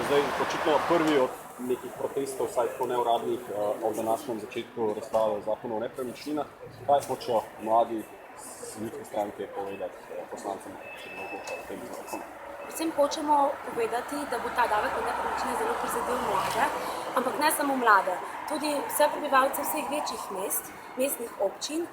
Zdaj, očitno prvi od nekih protestov, vsaj tako neuradnih, ob današnjem začetku razprave o zakonu o nepremičninah. Kaj hočejo mladi z ljudske stranke povedati poslancem, ki bodo odločali o tem zakonu? Predvsem hočemo povedati, da bo ta davek na nepremičnine zelo prizadel mlade, ampak ne samo mlade, tudi vse prebivalce vseh večjih mest, mestnih občin.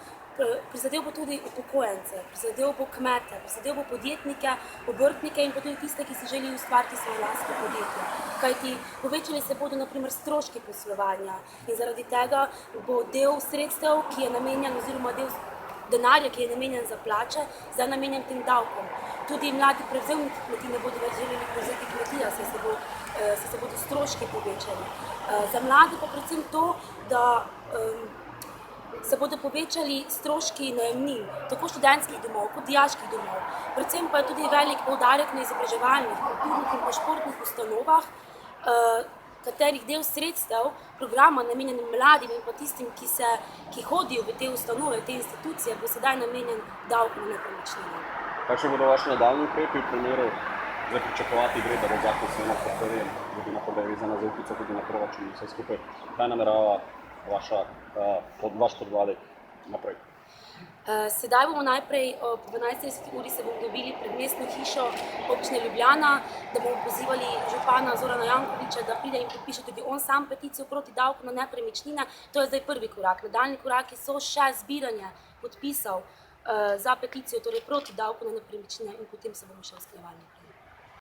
Prizadel bo tudi upokojence, prizadel bo kmete, prizadel bo podjetnike, obrtnike in pa tudi tiste, ki si želijo ustvariti svoje lastno podjetje. Kajti povečali se bodo na primer stroški poslovanja in zaradi tega bo del sredstev, ki je namenjen, oziroma del denarja, ki je namenjen za plače, zdaj namenjen tem davkom. Tudi mladi prevzemniki kmetij ne bodo več želeli prevzeti kmetija, saj se bodo stroški povečali. Za mlade pa predvsem to, da se bodo povečali stroški najemnin, tako študentskih domov kot dijaških domov. Predvsem pa je tudi velik poudarek na izobraževalnih, kulturnih in pa športnih ustanovah, katerih del sredstev programa namenjenim mladim in pa tistim, ki hodijo v te ustanove, te institucije, bo sedaj namenjen davku na nepremičnine. Kakšni bodo vaši nadaljnji ukrepi v primeru, zdaj pričakovati gre, da bo zakon seveda potrjen, glede na to, da je vezana zaupnica tudi na proračun in vse skupaj. Kaj namerava vaš podvladek naprej? Sedaj bomo najprej ob 12:30 se bomo dobili pred mestno hišo občine Ljubljana, da bomo pozivali župana Zorana Jankovića, da pride in podpiše tudi on sam peticijo proti davku na nepremičnine. To je zdaj prvi korak. Nadaljnji koraki so še zbiranje podpisov za peticijo, torej proti davku na nepremičnine, in potem se bomo še usklajevali naprej.